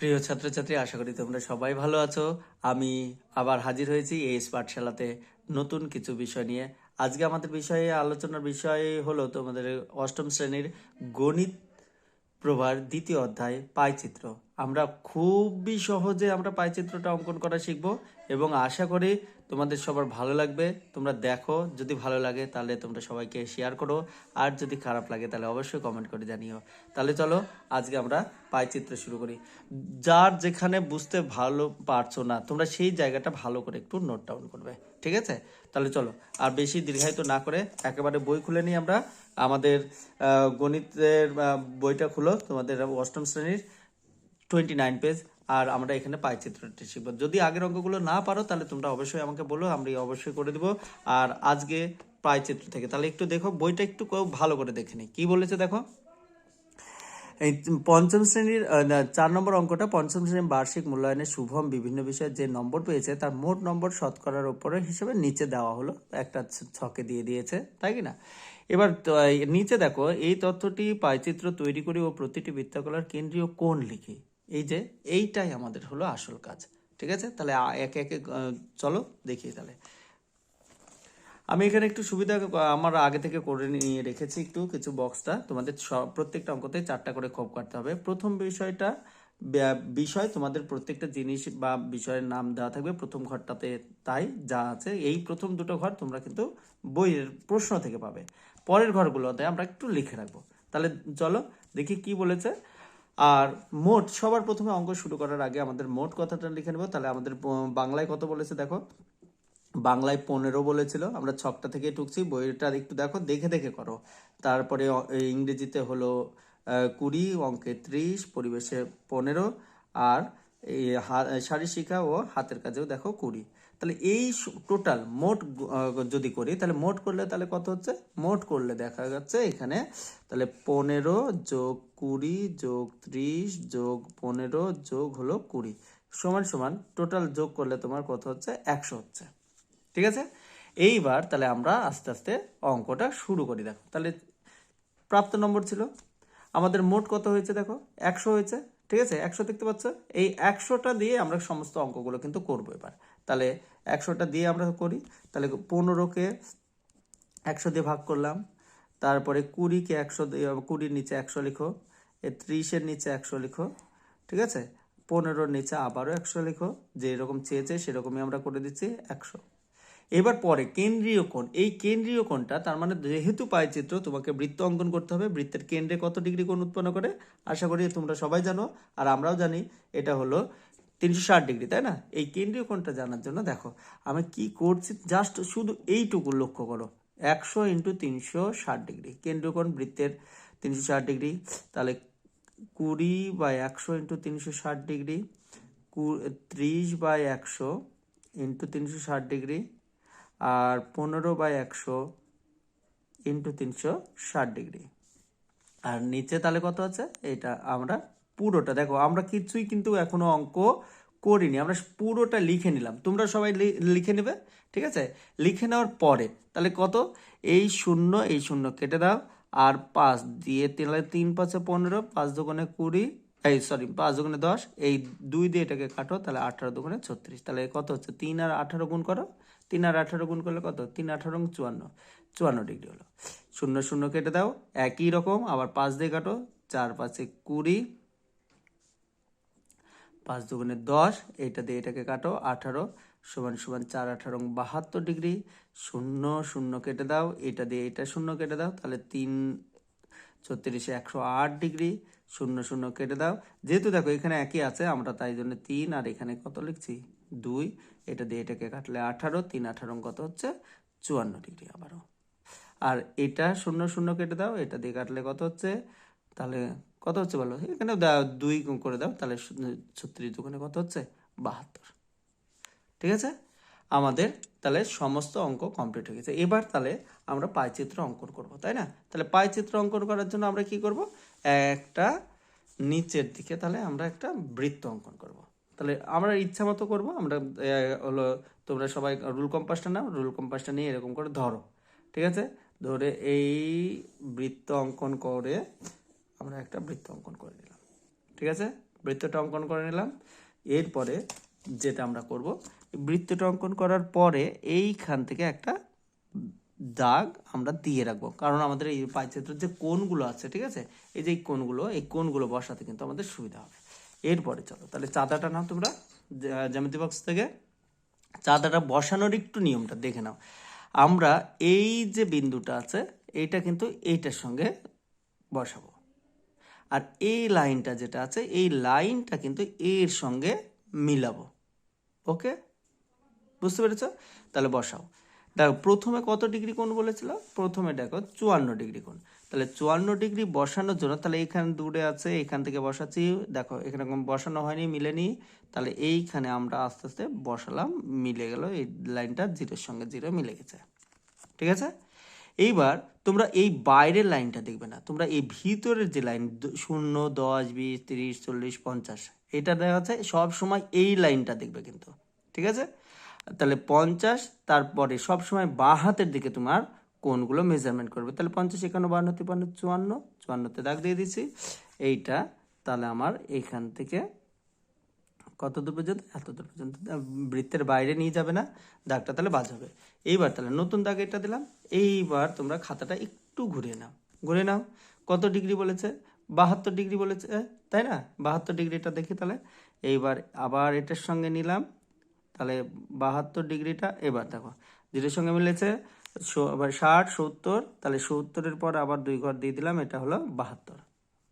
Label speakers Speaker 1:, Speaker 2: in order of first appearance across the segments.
Speaker 1: প্রিয় ছাত্রছাত্রী, আশা করি তোমরা সবাই ভালো আছো। আমি আবার হাজির হয়েছি এই পাঠশালাতে নতুন কিছু বিষয় নিয়ে। আজকে আমাদের আলোচনার বিষয় হলো তোমাদের অষ্টম শ্রেণীর গণিত প্রভার দ্বিতীয় অধ্যায় পাইচিত্র। আমরা খুবই সহজে আমরা পাইচিত্রটা অঙ্কন করা শিখব এবং আশা করি তোমাদের সবার ভালো লাগবে। তোমরা দেখো, যদি ভালো লাগে তাহলে তোমরা সবাইকে শেয়ার করো, আর যদি খারাপ লাগে তাহলে অবশ্যই কমেন্ট করে জানিও। তাহলে চলো আজকে আমরা পাইচিত্র শুরু করি। যার যেখানে বুঝতে ভালো পারছো না তোমরা সেই জায়গাটা ভালো করে একটু নোট ডাউন করবে, ঠিক আছে? তাহলে চলো আর বেশি দীর্ঘায়িত না করে একেবারে বই খুলে নিই আমরা। আমাদের গণিতের বইটা খুলো, তোমাদের অষ্টম শ্রেণীর 29 পেজ। আর আমরা এখানে পাইচিত্রটি শিখবো। যদি আগের অঙ্কগুলো না পারো তাহলে তোমরা অবশ্যই আমাকে বলো, আমরা অবশ্যই করে দেবো। আর আজকে পাইচিত্র থেকে তাহলে একটু দেখো, বইটা একটু ভালো করে দেখে নিই কি বলেছে দেখো। এই পঞ্চম শ্রেণীর 4 নম্বর অঙ্কটা, পঞ্চম শ্রেণীর বার্ষিক মূল্যায়নে শুভম বিভিন্ন বিষয়ে যে নম্বর পেয়েছে তার মোট নম্বর শতকরার উপরে হিসেবে নিচে দেওয়া হলো, একটা ছকে দিয়ে দিয়েছে, তাই কি না? এবার নিচে দেখো, এই তথ্যটি পাইচিত্র তৈরি করি ও প্রতিটি বৃত্তাকার কেন্দ্রীয় কোণ লিখি। এই যে এইটাই আমাদের হলো আসল কাজ, ঠিক আছে? তাহলে একে একে চলো দেখি। তাহলে আমি এখানে একটু সুবিধা আমার আগে থেকে করে নিয়ে রেখেছি একটু কিছু বক্সটা। তোমাদের প্রত্যেকটা অঙ্কতে 4টা করে খোপ কাটতে হবে। প্রথম বিষয় তোমাদের প্রত্যেকটা জিনিস বা বিষয়ের নাম দেওয়া থাকবে প্রথম ঘরটাতে, তাই যা আছে এই প্রথম দুটো ঘর তোমরা কিন্তু বইয়ের প্রশ্ন থেকে পাবে। পরের ঘরগুলোতে আমরা একটু লিখে রাখবো। তাহলে চলো দেখি কি বলেছে। আর মোট, সবার প্রথমে অঙ্ক শুরু করার আগে আমাদের মোট কথাটা লিখে নেবো। তাহলে আমাদের বাংলায় কত বলেছে দেখো। বাংলায় 15 বলেছিল, আমরা ছকটা থেকে টুকছি। বইটা একটু দেখো, দেখে দেখে করো। তারপরে ইংরেজিতে হলো 20, অঙ্কে 30, পরিবেশে 15, আর এই শারীরশিক্ষা ও হাতের কাজেও দেখো 20। তাহলে এই টোটাল মোট যদি করি তাহলে মোট করলে তাহলে কত হচ্ছে, মোট করলে দেখা যাচ্ছে এখানে তাহলে 15 যোগ 20 যোগ 30 যোগ 15 যোগ হলো 20 সমান সমান টোটাল যোগ করলে তোমার কত হচ্ছে, 100 হচ্ছে, ঠিক আছে? এইবার তাহলে আমরা আস্তে আস্তে অঙ্কটা শুরু করি। দেখো তাহলে প্রাপ্ত নম্বর ছিল আমাদের মোট কত হয়েছে দেখো, 100 হয়েছে, ঠিক আছে? 100 দেখতে পাচ্ছ। এই 100টা দিয়ে আমরা সমস্ত অঙ্কগুলো কিন্তু করবো এবার। তাহলে 100টা দিয়ে আমরা করি। তাহলে 15কে 100 দিয়ে ভাগ করলাম, তারপরে 20কে 100 দিয়ে, 20-র নিচে 100 লিখো, 30-এর নিচে 100 লিখো, ঠিক আছে? 15-র নিচে আবারও 100 লিখো, যেরকম চেয়েছে সেরকমই আমরা করে দিচ্ছি 100। এবার পরে কেন্দ্রীয় কোণ, এই কেন্দ্রীয় কোণটা তার মানে যেহেতু পাইচিত্র তোমাকে বৃত্ত অঙ্কন করতে হবে, বৃত্তের কেন্দ্রে কত ডিগ্রি কোণ উৎপন্ন করে আশা করি তোমরা সবাই জানো, আর আমরাও জানি এটা হলো 360 ডিগ্রি, তাই না? এই কেন্দ্রীয় কোণটা জানার জন্য দেখো আমি কি করছি, জাস্ট শুধু এইটুকু লক্ষ্য করো। 100 ইন্টু 360 ডিগ্রি, কেন্দ্রীয় কোণ বৃত্তের 360 ডিগ্রি। তাহলে 20/100 ইন্টু 360 ডিগ্রি, 30/100 ইন্টু 360 ডিগ্রি, আর 15/100 ইন্টু 360 ডিগ্রি। আর নিচে তাহলে কত আছে, এটা আমরা পুরোটা দেখো, আমরা কিছুই কিন্তু এখনো অঙ্ক করিনি, আমরা পুরোটা লিখে নিলাম। তোমরা সবাই লিখে নেবে, ঠিক আছে? লিখে নেওয়ার পরে তাহলে কত, এই শূন্য কেটে দাও, আর 5 দিয়ে, তাহলে 3×5 = 15, 5×2 = 20, এই সরি 5×2 = 10, এই 2 দিয়ে এটাকে কাটো, তাহলে 18×2 = 36। তাহলে কত হচ্ছে, 3 আর 18 গুণ করো, 3 আর 18 গুণ করলে কত, 3 18 54, 54 ডিগ্রি হলো। শূন্য কেটে দাও, একই রকম আবার 5 দিয়ে কাটো, 4×5 = 20, 5×2 = 10, এইটা দিয়ে এটাকে কাটো, 18 সমান সমান 4 18 72 ডিগ্রি। শূন্য কেটে দাও, এটা দিয়ে এটা শূন্য কেটে দাও, তাহলে 3 36 108 ডিগ্রি। শূন্য কেটে দাও, যেহেতু দেখো এখানে একই আছে আমরা তাই জন্য 3, আর এখানে কত লিখছি 2, এটা দিয়ে এটাকে কাটলে 18, 3 18 কত হচ্ছে, 54 ডিগ্রি আবারও। আর এটা শূন্য কেটে দাও, এটা দিয়ে কাটলে কত হচ্ছে, তাহলে কত হচ্ছে বলো, এখানে 2 করে দাও, তাহলে 36×2 কত হচ্ছে, 72, ঠিক আছে? আমাদের তাহলে সমস্ত অঙ্ক কমপ্লিট হয়ে গেছে। এবার তাহলে আমরা পাইচিত্র অঙ্কন করব, তাই না? তাহলে পাইচিত্র অঙ্কন করার জন্য আমরা কি করব, একটা নিচের দিকে তাহলে আমরা একটা বৃত্ত অঙ্কন করব। তাহলে আমরা ইচ্ছা মতো করবো, আমরা হলো তোমরা সবাই রুল কম্পাসটা নাও, রুল কম্পাসটা নিয়ে এরকম করে ধরো, ঠিক আছে? ধরে এই বৃত্ত অঙ্কন করে আমরা একটা বৃত্ত অঙ্কন করে নিলাম, ঠিক আছে? বৃত্তটা অঙ্কন করে নিলাম। এরপরে যেটা আমরা করব, বৃত্তটা অঙ্কন করার পরে এইখান থেকে একটা দাগ আমরা দিয়ে রাখবো, কারণ আমাদের এই পাইচিত্রের যে কোণগুলো আছে, ঠিক আছে, এই যে এই কোণগুলো বসাতে কিন্তু আমাদের সুবিধা হবে। এরপরে চলো তাহলে চাঁদাটা নাও তোমরা জ্যামিতি বক্স থেকে। চাঁদাটা বসানোর একটু নিয়মটা দেখে নাও। আমরা এই যে বিন্দুটা আছে এইটা কিন্তু এইটার সঙ্গে বসাবো, আর এই লাইনটা যেটা আছে এই লাইনটা কিন্তু এর সঙ্গে মিলাবো। ওকে, বুঝতে পেরেছ? তাহলে বসাও। দেখো প্রথমে কত ডিগ্রি কোণ বলেছিল, প্রথমে দেখো 54 ডিগ্রি কোণ। তাহলে 54 ডিগ্রি বসানোর জন্য তাহলে এখানে দূরে আছে, এখান থেকে বসাচ্ছি, দেখো এখানে বসানো হয়নি, মিলেনি, তাহলে এইখানে আমরা আস্তে আস্তে বসালাম, মিলে গেল, এই লাইনটা 0-এর সঙ্গে 0 মিলে গেছে। ঠিক আছে, এইবার তোমরা এই বাইরের লাইনটা দেখবে না, তোমরা এই ভিতরের যে লাইন 0, 10, 20, 30, 40, 50 এটা দেখা যাচ্ছে সব সময় এই লাইনটা দেখবে কিন্তু। ঠিক আছে, তাহলে 50, তারপরে সব সময় বাঁ হাতের দিকে তোমার কোণগুলো মেজারমেন্ট করবে। তাহলে 50, 51, 52, 53, 54, 54তে দাগ দিয়ে দিচ্ছি এইটা। তাহলে আমার এইখান থেকে কত দূর পর্যন্ত, এত দূর পর্যন্ত, বৃত্তের বাইরে নিয়ে যাবে না দাগটা, তাহলে বাজ হবে। এইবার তাহলে নতুন দাগ এটা দিলাম। এইবার তোমরা খাতাটা একটু ঘুরিয়ে নাও। কত ডিগ্রি বলেছে? 72 ডিগ্রি বলেছে, তাই না? 72 ডিগ্রিটা দেখি তাহলে। এইবার আবার এটার সঙ্গে নিলাম, তাহলে 72 ডিগ্রিটা এবার দেখো যেটার সঙ্গে মিলেছে, আবার 60, 70, তাহলে 70-এর পর আবার 2 ঘর দিয়ে দিলাম, এটা হলো 72।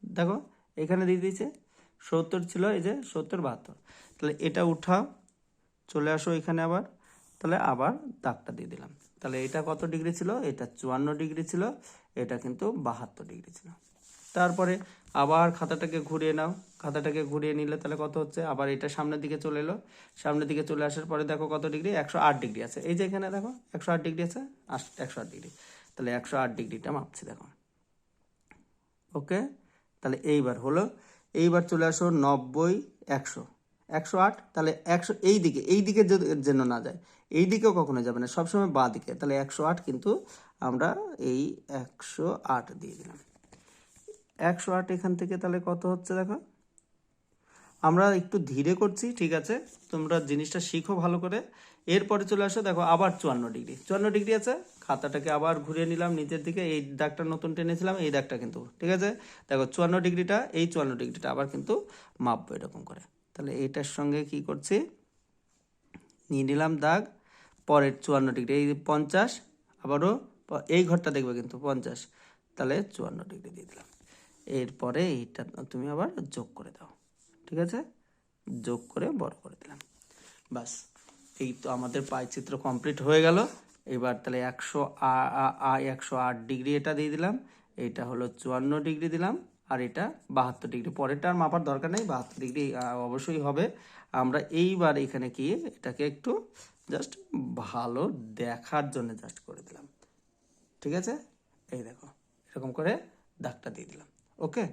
Speaker 1: দেখো এখানে দিয়ে দিয়েছে 70 ছিল, এই যে 70, 72, তাহলে এটা উঠাও, চলে আসো এখানে আবার, তাহলে আবার দাগটা দিয়ে দিলাম। তাহলে এটা কত ডিগ্রি ছিল? এটা 54 ডিগ্রি ছিল, এটা কিন্তু 72 ডিগ্রি ছিল। তারপরে আবার খাতাটাকে ঘুরিয়ে নাও, খাতাটাকে ঘুরিয়ে নিলে তাহলে কত হচ্ছে, আবার এটা সামনের দিকে চলে এলো, সামনের দিকে চলে আসার পরে দেখো কত ডিগ্রি, 108 ডিগ্রি আছে, এই যে এখানে দেখো 108 ডিগ্রি আছে, 108 ডিগ্রি, তাহলে 108 ডিগ্রিটা মাপছি দেখো। ওকে, তাহলে এইবার হলো, এইবার চলে আসো 90, 100, 108, তাহলে 100 এই দিকে যেন না যায়, এই দিকেও কখনো যাবে না, সবসময় বাঁ দিকে, তাহলে 108 কিন্তু আমরা এই 108 দিয়ে দিলাম। 108 এখান থেকে তাহলে কত হচ্ছে দেখো, আমরা একটু ধীরে করছি, ঠিক আছে, তোমরা জিনিসটা শিখো ভালো করে। এরপরে চলে আসো, দেখো আবার 54 ডিগ্রি আছে, খাতাটাকে আবার ঘুরিয়ে নিলাম নিচের দিকে, এই দাগটা নতুন টেনেছিলাম, এই দাগটা কিন্তু, ঠিক আছে, দেখো 54 ডিগ্রিটা, এই 54 ডিগ্রিটা আবার কিন্তু মাপবো এরকম করে। তাহলে এইটার সঙ্গে কি করছি, নিয়ে নিলাম দাগ, পরের 54 ডিগ্রি, এই 50, আবারও এই ঘরটা দেখবে কিন্তু 50, তাহলে 54 ডিগ্রি দিয়ে দিলাম। এরপরে এইটা তুমি আবার যোগ করে দাও, ঠিক আছে, যোগ করে বড় করে দিলাম, বাস। এই তো আমাদের পাইচিত্র কমপ্লিট হয়ে গেল। এবার তাহলে 108 ডিগ্রি এটা দিয়ে দিলাম, এটা হলো 54 ডিগ্রি দিলাম, আর এটা 72 ডিগ্রি, পরেরটা আর মাপার দরকার নেই, 72 ডিগ্রি অবশ্যই হবে। আমরা এইবার এখানে কি এটাকে একটু জাস্ট ভালো দেখার জন্য জাস্ট করে দিলাম, ঠিক আছে, এই দেখো এরকম করে দাগটা দিয়ে দিলাম। ওকে,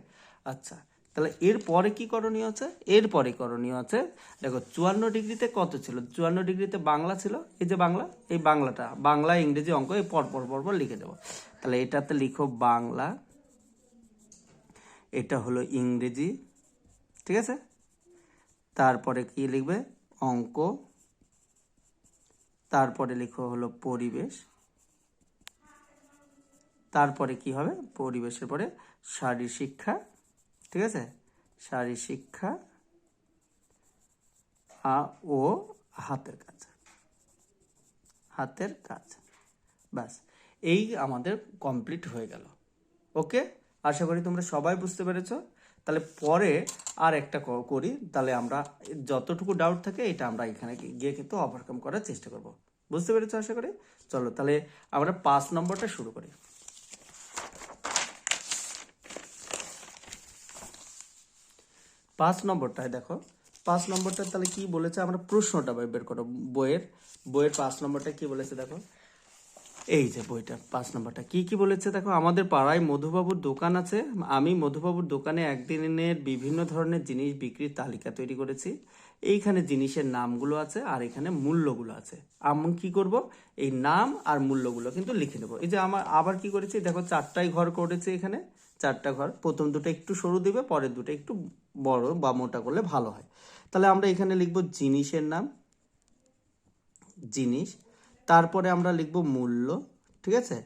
Speaker 1: আচ্ছা, তাহলে এরপরে কি করণীয় আছে? এরপরে করণীয় আছে, দেখো 54 ডিগ্রিতে কত ছিল, 54 ডিগ্রিতে বাংলা ছিল, এই যে বাংলা, এই বাংলা ইংরেজি অঙ্ক এই পরপর লিখে দেবো। তাহলে এটাতে লিখো বাংলা, এটা হলো ইংরেজি, ঠিক আছে, তারপরে কি লিখবে, অঙ্ক, তারপরে লিখো হলো পরিবেশ, তারপরে কি হবে, পরিবেশের পরে শারীর শিক্ষা, ঠিক আছে, শারীর শিক্ষা ও হাতের কাজ, ব্যাস, এই আমাদের কমপ্লিট হয়ে গেল। ওকে, আশা করি তোমরা সবাই বুঝতে পেরেছো। তাহলে পরে আর একটা করি, তাহলে আমরা যতটুকু ডাউট থাকে এটা আমরা এখানে গিয়ে কিন্তু ওভারকাম করার চেষ্টা করব। বুঝতে পেরেছো আশা করি। চলো তাহলে আমরা 5 নম্বরটা শুরু করি। 5 নম্বরটায় দেখো, 5 নম্বরটা তাহলে কি বলেছে, আমরা প্রশ্নটা বের করো, বইয়ের 5 নম্বরটা কি বলেছে দেখো, এই যে বইটা 5 নম্বরটা কি বলেছে দেখো, আমাদের পাড়ায় মধুবাবুর দোকান আছে, আমি মধুবাবুর দোকানে একদিনের বিভিন্ন ধরনের জিনিস বিক্রির তালিকা তৈরি করেছি, এইখানে জিনিসের নামগুলো আছে আর এখানে মূল্যগুলো আছে। আমি কি করব, এই নাম আর মূল্যগুলো কিন্তু লিখে নেবো। এই যে আমার আবার কি করেছি দেখো, 4টাই ঘর করেছি এখানে, 4টা ঘর, প্রথম দুটো একটু সরু দিবে, পরের দুটো একটু বড় বা মোটা করলে ভালো হয়। তাহলে আমরা এখানে লিখব জিনিসের নাম, জিনিস, তারপরে আমরা লিখব মূল্য, ঠিক আছে,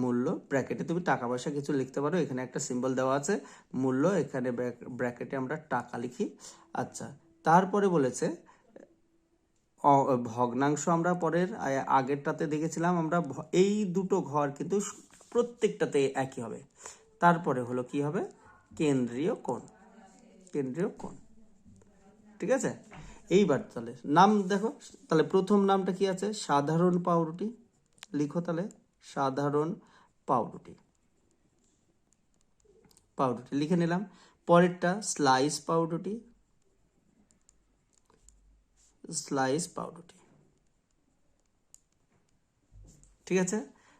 Speaker 1: মূল্য, ব্র্যাকেটে তুমি টাকা পয়সা কিছু লিখতে পারো, এখানে একটা সিম্বল দেওয়া আছে মূল্য, এখানে ব্র্যাকেটে আমরা টাকা লিখি। আচ্ছা, তারপরে বলেছে ভগ্নাংশ, আমরা পরের আগেরটাতে দেখেছিলাম আমরা এই দুটো ঘর কিন্তু প্রত্যেকটাতে একই হবে। তারপরে হলো কি হবে, কেন্দ্রীয় কোণ, কেন্দ্রীয় কোণ, ঠিক আছে। এইবার তাহলে নাম দেখো, তাহলে প্রথম নামটা কি আছে, সাধারণ পাউরুটি, লিখো তাহলে সাধারণ পাউরুটি, পাউরুটি লিখে নিলাম। পরেরটা স্লাইস পাউরুটি, স্লাইস পাউরুটি, ঠিক আছে।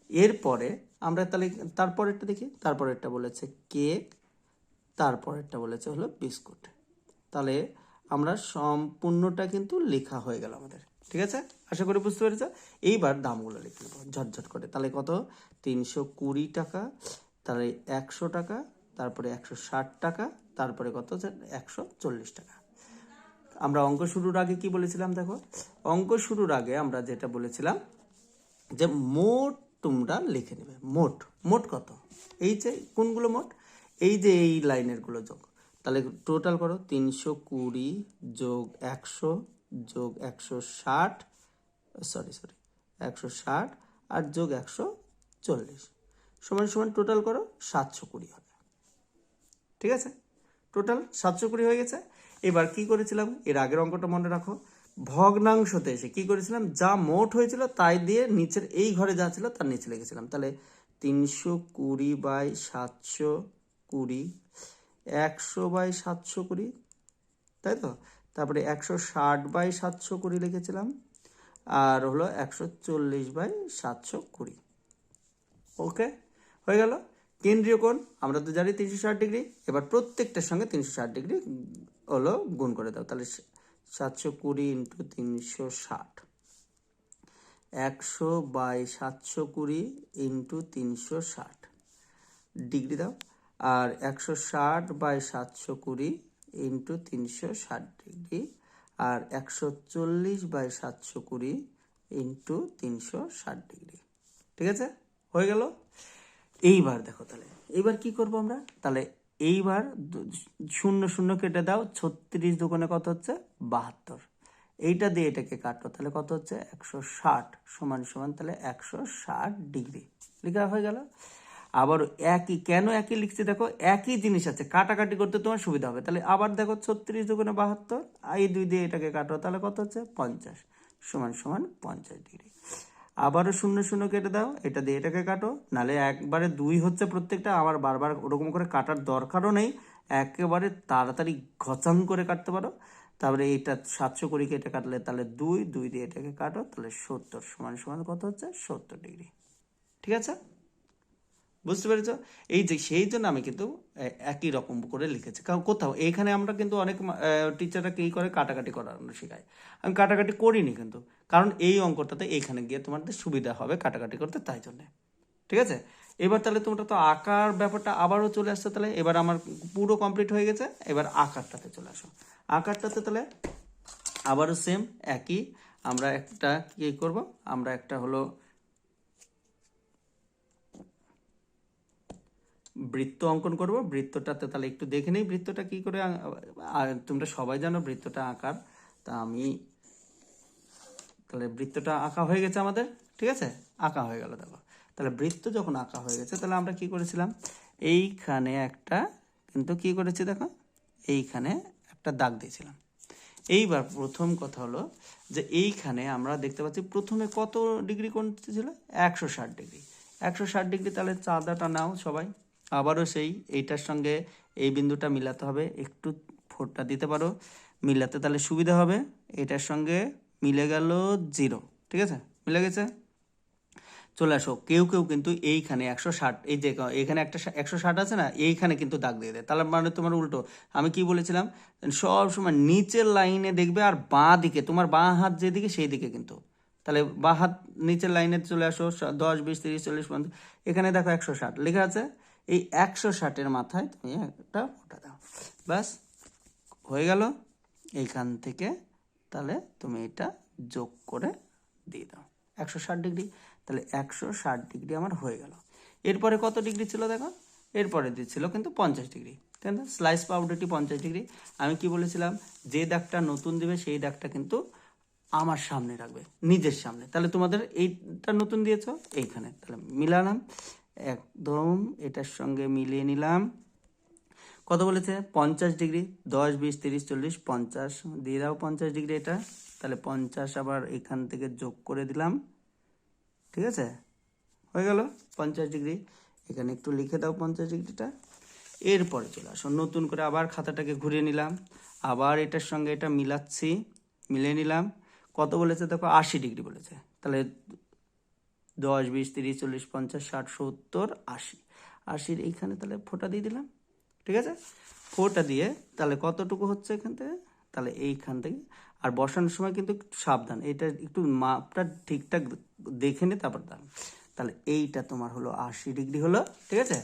Speaker 1: এরপরে আমরা তাহলে তারপরেরটা দেখি, তারপরেরটা বলেছে কেক, তারপরেরটা বলেছে হলো বিস্কুট। তাহলে আমরা সম্পূর্ণটা কিন্তু লেখা হয়ে গেল আমাদের, ঠিক আছে, আশা করি বুঝতে পেরেছ। এইবার দামগুলো লিখে নেবো ঝটঝট করে। তাহলে কত, 320 টাকা, তাহলে 100 টাকা, তারপরে 160 টাকা, তারপরে কত হচ্ছে 140 টাকা। আমরা অঙ্ক শুরুর আগে কি বলেছিলাম দেখো, অঙ্ক শুরুর আগে আমরা যেটা বলেছিলাম যে মোট তোমরা লিখে নেবে, মোট, মোট কত, এই যে কোনগুলো মোট, এই যে এই লাইনের গুলো যোগ, তাহলে টোটাল করো 320 যোগ 100 যোগ 160, সরি 160 আর যোগ 140 সমান সমান টোটাল করো 720 হবে, ঠিক আছে, টোটাল 720 হয়ে গেছে। এবার কি করেছিলাম, এর আগের অঙ্কটা মনে রাখো, ভগ্নাংশতে এসে কি করেছিলাম, যা মোট হয়েছিল তাই দিয়ে নিচের এই ঘরে যা ছিল তার নিচে লিখেছিলাম। তাহলে 320/720, 100/720, তাই তো, তারপরে 160/720 লিখেছিলাম, আর হলো 140/720, ওকে, হয়ে গেল। কেন্দ্রীয় কোণ আমরা তো জানি 360 ডিগ্রি, এবার প্রত্যেকটার সঙ্গে 360 ডিগ্রি হলো গুণ করে দাও, তাহলে 720 ইন্টু 360, 100/720 ইন্টু 360 ডিগ্রি দাও, আর 160/720 ইন্টু 360 ডিগ্রি, আর 140/720 ইন্টু 360 ডিগ্রি, ঠিক আছে, হয়ে গেল। এইবার দেখো তাহলে এইবার কি করব আমরা, তাহলে এইবার 0 0 কেটে দাও, 36 দুগুণে কত হচ্ছে 72, এইটা দিয়ে এটাকে কাটো, তাহলে কত হচ্ছে 160 সমান সমান তাহলে 160 ডিগ্রি, লেখা হয়ে গেল। আবার একই, কেন একই লিখছি দেখো, একই জিনিস আছে, কাটাকাটি করতে তোমার সুবিধা হবে। তাহলে আবার দেখো 36 দুগুণে 72, এই 2 দিয়ে এটাকে কাটো, তাহলে কত হচ্ছে 50 সমান সমান 50 ডিগ্রি। আবারও 0 0 কেটে দাও, এটা দিয়ে এটাকে কাটো, নালে একবারে 2 হচ্ছে প্রত্যেকটা, আবার বারবার ওরকম করে কাটার দরকারও নেই, একেবারে তাড়াতাড়ি ঘচাং করে কাটতে পারো। তারপরে এইটা 720 কেটে কাটলে তাহলে 2 2 দিয়ে এটাকে কাটো, তাহলে 70 সমান সমান কত হচ্ছে 70 ডিগ্রি, ঠিক আছে, বুঝতে পেরেছ। এই যে সেই জন্য আমি কিন্তু একই রকম করে লিখেছি, কারণ কোথাও এইখানে আমরা কিন্তু অনেক টিচাররা কী করে কাটাকাটি করানো শেখায়, আমি কাটাকাটি করিনি কিন্তু, কারণ এই অঙ্কটাতে এইখানে গিয়ে তোমাদের সুবিধা হবে কাটাকাটি করতে, তাই জন্যে, ঠিক আছে। এবার তাহলে তোমরা তো আঁকার ব্যাপারটা আবারও চলে আসছে, তাহলে এবার আমার পুরো কমপ্লিট হয়ে গেছে, এবার আঁকারটাতে চলে আসো। আঁকারটাতে তাহলে আবারও সেম একই, আমরা একটা কী করব, আমরা একটা হলো বৃত্ত অঙ্কন করব। বৃত্তটাতে তাহলে একটু দেখে নেই বৃত্তটা কি করে, তোমরা সবাই জানো বৃত্তটা আঁকার, তা আমি তাহলে বৃত্তটা আঁকা হয়ে গেছে আমাদের, ঠিক আছে, আঁকা হয়ে গেল। দেখো তাহলে বৃত্ত যখন আঁকা হয়ে গেছে, তাহলে আমরা কি করেছিলাম, এইখানে একটা কিন্তু কি করেছি দেখো, এইখানে একটা দাগ দিয়েছিলাম। এইবার প্রথম কথা হলো যে এইখানে আমরা দেখতে পাচ্ছি প্রথমে কত ডিগ্রি কোণ ছিল, 160 ডিগ্রি, 160 ডিগ্রি, তাহলে চাঁদাটা নাও সবাই, আবারও সেই এইটার সঙ্গে এই বিন্দুটা মিলাতে হবে, একটু ফোঁটা দিতে পারো, মিলাতে তাহলে সুবিধা হবে, এটার সঙ্গে মিলে গেল 0, ঠিক আছে, মিলে গেছে। চলে আসো, কেউ কেউ কিন্তু এইখানে 160, এই যে এখানে একটা 160 আছে না, এইখানে কিন্তু দাগ দিয়ে দেয়, তাহলে মানে তোমার উল্টো, আমি কি বলেছিলাম, সব সময় নিচের লাইনে দেখবে, আর বাঁ দিকে তোমার বাঁ হাত যেদিকে সেই দিকে কিন্তু, তাহলে বাঁ হাত নিচের লাইনে চলে আসো, 10 20 30 40 50, এখানে দেখো 160 লেখা আছে, এই 160-এর মাথায় তুমি একটা ফোঁটা দাও, ব্যাস হয়ে গেল। এইখান থেকে তাহলে তুমি এটা যোগ করে দিয়ে দাও 160 ডিগ্রি, তাহলে 160 ডিগ্রি আমার হয়ে গেল। এরপরে কত ডিগ্রি ছিল দেখো, এরপরে দিচ্ছিল কিন্তু 50 ডিগ্রি, কিন্তু স্লাইস পাউডারটি 50 ডিগ্রি। আমি কি বলেছিলাম, যে দাগটা নতুন দিবে সেই দাগটা কিন্তু আমার সামনে রাখবে, নিজের সামনে। তাহলে তোমাদের এইটা নতুন দিয়েছো এইখানে, তাহলে মিলালাম একদম, এটার সঙ্গে মিলিয়ে নিলাম। কত বলেছে 50 ডিগ্রি, 10, 20, 30, 40, 50 দিয়ে দাও 50 ডিগ্রি এটা, তাহলে 50 আবার এখান থেকে যোগ করে দিলাম, ঠিক আছে, হয়ে গেল 50 ডিগ্রি। এখানে একটু লিখে দাও 50 ডিগ্রিটা। এরপরে চলে আসো, নতুন করে আবার খাতাটাকে ঘুরিয়ে নিলাম, আবার এটার সঙ্গে এটা মিলাচ্ছি, মিলিয়ে নিলাম। কত বলেছে দেখো 80 ডিগ্রি বলেছে, তাহলে 10, 20, 30, 40, 50, 60, 70, 80, 80 এইখানে তাহলে ফোঁটা দিয়ে দিলাম, ঠিক আছে। ফোঁটা দিয়ে তাহলে কতটুকু হচ্ছে এখান থেকে, তাহলে এইখান থেকে। আর বসানোর সময় কিন্তু একটু সাবধান, এটা একটু মাপটা ঠিকঠাক দেখে নে তারপর দাও। তাহলে এইটা তোমার হলো 80 ডিগ্রি হলো, ঠিক আছে।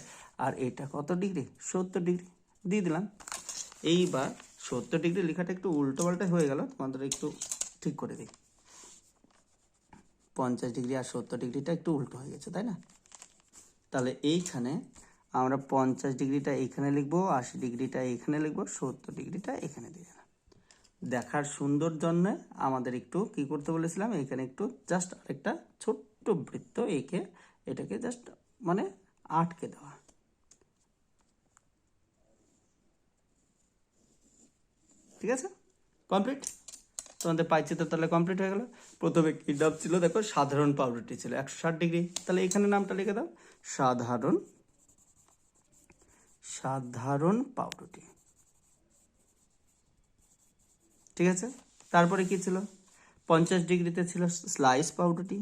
Speaker 1: আর এইটা কত ডিগ্রি, 70 ডিগ্রি দিয়ে দিলাম। এইবার 70 ডিগ্রি লেখাটা একটু উল্টো পাল্টা হয়ে গেল, তোমাদের একটু ঠিক করে দিই। 50 ডিগ্রি আর 70 ডিগ্রিটা একটু উল্টো হয়ে গেছে, তাই না। তাহলে এইখানে আমরা 50 ডিগ্রিটা এইখানে লিখবো, 80 ডিগ্রিটা এইখানে লিখবো, 70 ডিগ্রিটা এখানে দিয়ে দিলাম। দেখার সুন্দর জন্য আমাদের একটু কি করতে বলেছিলাম, এখানে একটু জাস্ট আরেকটা ছোট্ট বৃত্ত এঁকে এটাকে জাস্ট মানে আটকে দেওয়া, ঠিক আছে, কমপ্লিট। তোমাদের পাইচিত্র তাহলে কমপ্লিট হয়ে গেল। প্রথমে কি ডাব ছিল দেখো, সাধারণ পাউরুটি ছিল 160 ডিগ্রি, তাহলে এখানে নামটা লিখে দাও সাধারণ, সাধারণ পাউরুটি, ঠিক আছে। তারপরে কি ছিল, 50 ডিগ্রিতে ছিল স্লাইস পাউরুটি,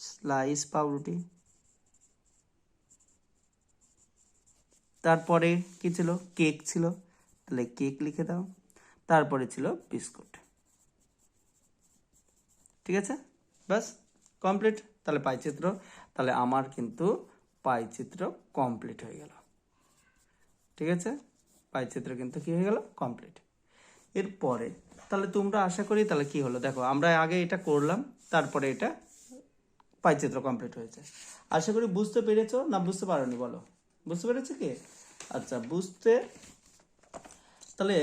Speaker 1: স্লাইস পাউরুটি। তারপরে কি ছিল, কেক ছিল, তাহলে কেক লিখে দাও। তারপরে ছিল বিস্কুট, ঠিক আছে, ব্যাস কমপ্লিট। তাহলে পাইচিত্র, তাহলে আমার কিন্তু পাইচিত্র কমপ্লিট হয়ে গেল, ঠিক আছে, পাইচিত্র কিন্তু কি হয়ে গেল, কমপ্লিট। এরপরে তাহলে তোমরা আশা করি তাহলে কি হলো দেখো, আমরা আগে এটা করলাম, তারপরে এটা পাইচিত্র কমপ্লিট হয়েছে। আশা করি বুঝতে পেরেছো না বুঝতে পারোনি বলো, বুঝতে পেরেছো কি? আচ্ছা বুঝতে, তাহলে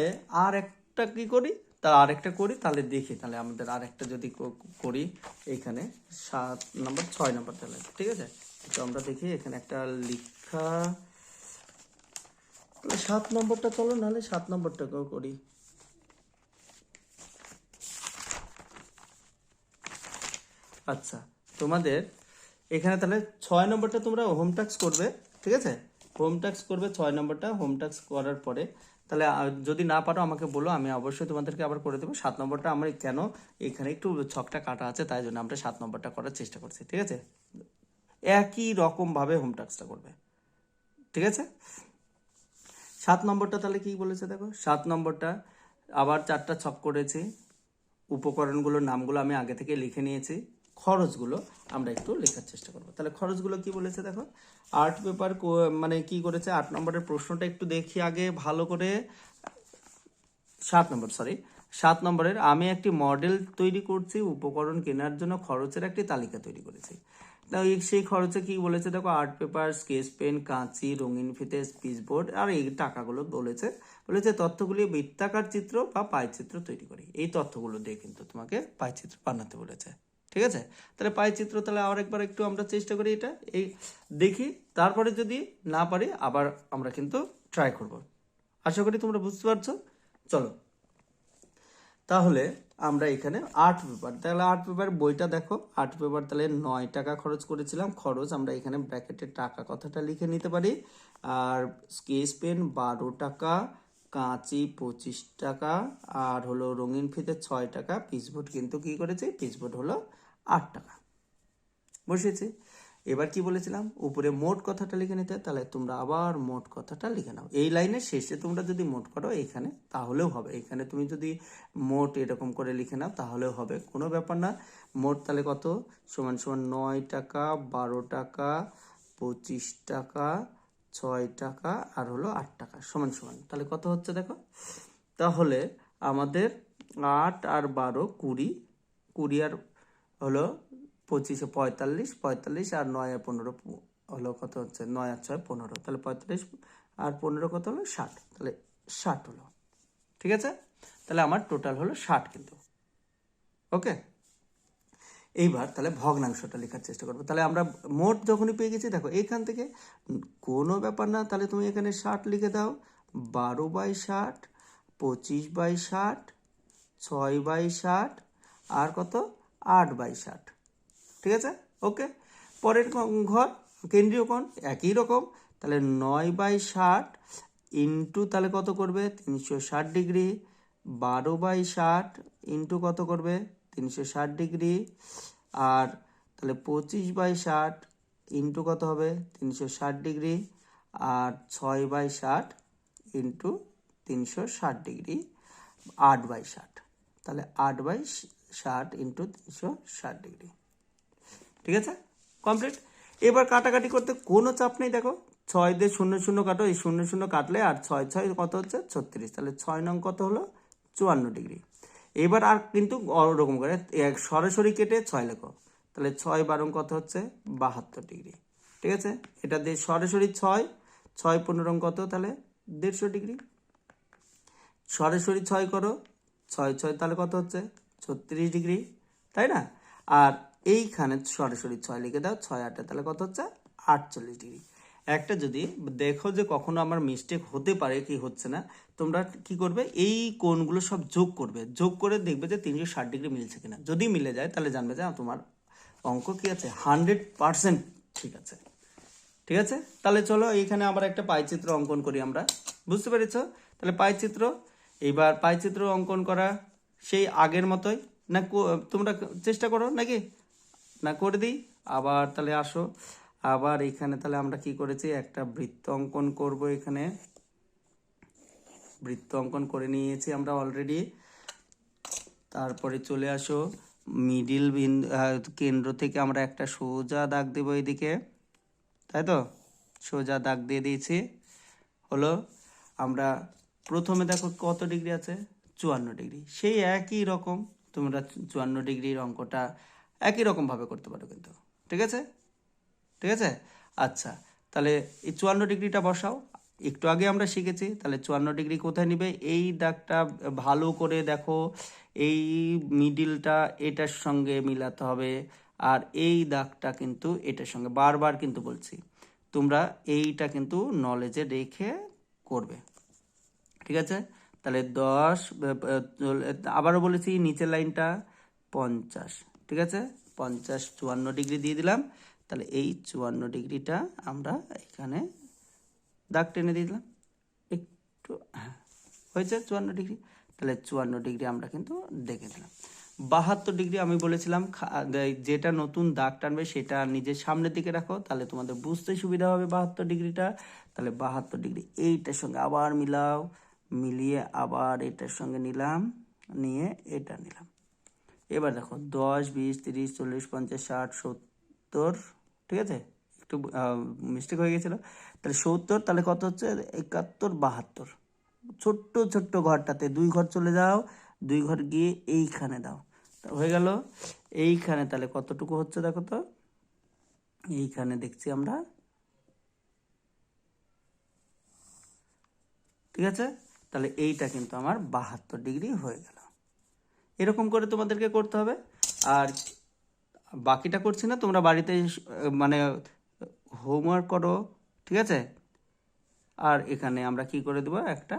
Speaker 1: আর একটা কি করি, তাহলে আরেকটা করি, তাহলে দেখি তাহলে আমাদের আরেকটা যদি করি এখানে 7 নম্বর 6 নম্বর তাহলে, ঠিক আছে। তো আমরা দেখি এখানে একটা লিখা, তাহলে 7 নম্বরটা চলো, নাহলে 7 নম্বরটাকেও করি। আচ্ছা তোমাদের এখানে তাহলে 6 নম্বরটা তোমরা হোম টাস্ক করবে, ঠিক আছে, হোম টাস্ক করবে 6 নম্বরটা। হোম টাস্ক করার পরে তাহলে যদি না পারো আমাকে বলো, আমি অবশ্যই তোমাদেরকে আবার করে দেবো। 7 নম্বরটা আমরা কেন এখানে একটু ছকটা কাটা আছে, তাই জন্য আমরা 7 নম্বরটা করার চেষ্টা করছি, ঠিক আছে। একই রকমভাবে হোম টাস্কটা করবে, ঠিক আছে। 7 নম্বরটা তাহলে কি বলেছে দেখো, 7 নম্বরটা আবার 4টা ছক করেছি, উপকরণগুলোর নামগুলো আমি আগে থেকে লিখে নিয়েছি, খরচগুলো আমরা একটু লেখার চেষ্টা করবো। তাহলে খরচগুলো কি বলেছে দেখো, আর্ট পেপার মানে কি করেছে, 8 নম্বরের প্রশ্নটা একটু দেখি আগে ভালো করে। 7 নম্বর, সরি 7 নম্বরের, আমি একটি মডেল তৈরি করছি, উপকরণ কেনার জন্য খরচের একটি তালিকা তৈরি করেছি। সেই খরচে কি বলেছে দেখো, আর্ট পেপার, স্কেচ পেন, কাঁচি, রঙিন ফিতে, স্পিচ বোর্ড, আর এই টাকাগুলো বলেছে। বলেছে তথ্যগুলি বৃত্তাকার চিত্র বা পাইচিত্র তৈরি করি, এই তথ্যগুলো দিয়ে কিন্তু তোমাকে পাইচিত্র বানাতে বলেছে, ঠিক আছে। তাহলে পাইচিত্র তাহলে আরেকবার একটু আমরা চেষ্টা করি, এটা এই দেখি, তারপরে যদি না পারি আবার আমরা কিন্তু ট্রাই করব। আশা করি তোমরা বুঝতে পারছো। চলো তাহলে আমরা এখানে আর্ট পেপার, তাহলে আর্ট পেপার বইটা দেখো, আর্ট পেপার তাহলে 9 টাকা খরচ করেছিলাম। খরচ আমরা এখানে ব্র্যাকেটে টাকা কথাটা লিখে নিতে পারি। আর স্কেচ পেন 12 টাকা, কাঁচি 25 টাকা, আর হলো রঙিন ফিতে 6 টাকা, পিচবোর্ড কিন্তু কি করেছি, পিচবোর্ড হলো 8 টাকা বসিয়েছি। এবার কি বলেছিলাম, উপরে মোট কথাটা লিখে নিতে, তাহলে তোমরা আবার মোট কথাটা লিখে নাও। এই লাইনের শেষে তোমরা যদি মোট করো এখানে তাহলেও হবে, এখানে তুমি যদি মোট এরকম করে লিখে নাও তাহলেও হবে, কোনো ব্যাপার না। মোট তাহলে কত, সমান সমান 9 টাকা, 12 টাকা, 25 টাকা, 6 টাকা আর হলো 8 টাকা সমান সমান। তাহলে কত হচ্ছে দেখো, তাহলে আমাদের 8 আর 12 20, 20 আর হলো 25 45, 45 আর 9 আর 15 হলো কত হচ্ছে, 9 আর 6 15, তাহলে 45 আর 15 কত হলো 60, তাহলে 60 হলো। ঠিক আছে, তাহলে আমার টোটাল হলো 60 কিন্তু। ওকে, এইবার তাহলে ভগ্নাংশটা লেখার চেষ্টা করবো। তাহলে আমরা মোট যখনই পেয়ে গেছি, দেখো এইখান থেকে কোনো ব্যাপার না, তাহলে তুমি এখানে 60 লিখে দাও, 12/60, 25/60, 6/60 আর কত 8/60। ঠিক আছে, ওকে। পরের ঘর কেন্দ্রীয় কোণ একই রকম, তাহলে 9/60 ইন্টু তাহলে কত করবে 360 ডিগ্রি, 12/60 ইন্টু কত করবে 360 ডিগ্রি, আর তাহলে 25/60 ইন্টু কত হবে 360 ডিগ্রি, আর 6/60 ইন্টু 360 ডিগ্রি, 8/60, তাহলে 8/60 ইন্টু 360 ডিগ্রি। ঠিক আছে, কমপ্লিট। এবার কাটাকাটি করতে কোনো চাপ নেই, দেখো 6 দিয়ে 0 0 কাটো, এই 0 0 কাটলে আর 6 6 কত হচ্ছে 36, তাহলে 6 নং কত হলো 54 ডিগ্রি। এবার আর কিন্তু ওরকম করে সরাসরি কেটে 6 লেখো, তাহলে 6 12 কত হচ্ছে 72 ডিগ্রি। ঠিক আছে, এটা দিয়ে সরাসরি 6 6 15 কত, তাহলে 150 ডিগ্রি। সরাসরি 6 করো, 6 6 তাহলে কত হচ্ছে 36 ডিগ্রি, তাই না? আর এইখানে সরাসরি 6 লিখে দাও, 6 8 তাহলে কত হচ্ছে 48 ডিগ্রি। একটা যদি দেখো যে কখনো আমার মিস্টেক হতে পারে, কি হচ্ছে না, তোমরা কি করবে, এই কোণগুলো সব যোগ করবে, যোগ করে দেখবে যে 360 ডিগ্রি মিলছে কিনা। যদি মিলে যায় তাহলে জানবে যে তোমার অঙ্ক কি আছে 100% ঠিক আছে। ঠিক আছে, তাহলে চলো এইখানে আবার একটা পাইচিত্র অঙ্কন করি আমরা। বুঝতে পেরেছ? তাহলে পাইচিত্র, এইবার পাইচিত্র অঙ্কন করা সেই আগের মতোই না, তোমরা চেষ্টা করো নাকি না করে দিই আবার। তাহলে আসো আবার এখানে, তাহলে আমরা কি করেছি, একটা বৃত্ত অঙ্কন করব। এখানে বৃত্ত অঙ্কন করে নিয়েছি আমরা অলরেডি। তারপরে চলে আসো মিডিল কেন্দ্র থেকে আমরা একটা সোজা দাগ দেব এদিকে, তাই তো সোজা দাগ দিয়ে দিয়েছি। হলো আমরা প্রথমে দেখো কত ডিগ্রি আছে 54 ডিগ্রি, সেই একই রকম তোমরা 54 ডিগ্রির অঙ্কটা একই রকম ভাবে করতে পারো কিন্তু। ঠিক আছে, ঠিক আছে, আচ্ছা। তাহলে এই 54 ডিগ্রিটা বসাও, একটু আগে আমরা শিখেছি। তাহলে 54 ডিগ্রি কোথায় নিবে, এই দাগটা ভালো করে দেখো, এই মিডিলটা এটার সঙ্গে মিলাতে হবে, আর এই দাগটা কিন্তু এটার সঙ্গে, বারবার কিন্তু বলছি তোমরা এইটা কিন্তু নলেজে রেখে করবে। ঠিক আছে, তাহলে 10, আবারও বলেছি নিচের লাইনটা 50। ঠিক আছে, 50 54 ডিগ্রি দিয়ে দিলাম। তাহলে এই 54 ডিগ্রিটা আমরা এখানে দাগ টেনে দিয়ে দিলাম একটু, হ্যাঁ হয়েছে 54 ডিগ্রি। তাহলে 54 ডিগ্রি আমরা কিন্তু দেখে দিলাম। 72 ডিগ্রি আমি বলেছিলাম যেটা নতুন দাগ টানবে সেটা নিজের সামনের দিকে রাখো, তাহলে তোমাদের বুঝতে সুবিধা হবে 72 ডিগ্রিটা। তাহলে 72 ডিগ্রি এইটার সঙ্গে আবার মিলাও, মিলিয়ে আবার এটার সঙ্গে নিলাম, নিয়ে এটা নিলাম। এবার দেখো 10 20 30 40 50 60 70, ঠিক আছে, একটু মিস্টেক হয়ে গেছিল। তাহলে 70, তাহলে কত হচ্ছে 71 72, ছোট্ট ছোট্ট ঘরটাতে 2 ঘর চলে যাও, 2 ঘর গিয়ে এইখানে দাও, হয়ে গেল। এইখানে তাহলে কতটুকু হচ্ছে দেখো তো, এইখানে দেখছি আমরা। ঠিক আছে, তাহলে এইটা কিন্তু আমার 72 ডিগ্রি হয়ে গেল। এরকম করে তোমাদেরকে করতে হবে। আর বাকিটা করছি না, তোমরা বাড়িতে মানে হোমওয়ার্ক করো। ঠিক আছে, আর এখানে আমরা কি করে দেবো, একটা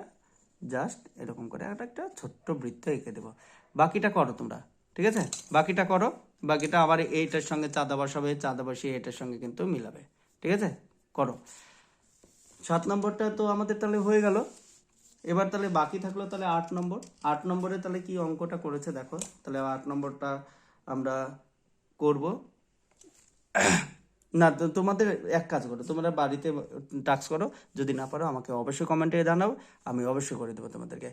Speaker 1: জাস্ট এরকম করে একটা ছোট্ট বৃত্ত এঁকে দেবো। বাকিটা করো তোমরা। ঠিক আছে, বাকিটা করো, বাকিটা আবার এইটার সঙ্গে চাঁদা বসাবে, চাঁদা বসিয়ে এটার সঙ্গে কিন্তু মিলাবে। ঠিক আছে, করো। 7 নম্বরটা তো আমাদের তাহলে হয়ে গেল। এবার তাহলে বাকি থাকলো তাহলে 8 নম্বর। 8 নম্বরে তাহলে কি অঙ্কটা করেছে দেখো, তাহলে 8 নম্বরটা আমরা করব না। তোমাদের এক কাজ করো, তোমরা বাড়িতে টাস্ক করো, যদি না পারো আমাকে অবশ্যই কমেন্টে জানাও, আমি অবশ্যই করে দেবো তোমাদেরকে।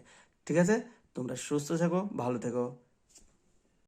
Speaker 1: ঠিক আছে, তোমরা সুস্থ থেকো, ভালো থেকো।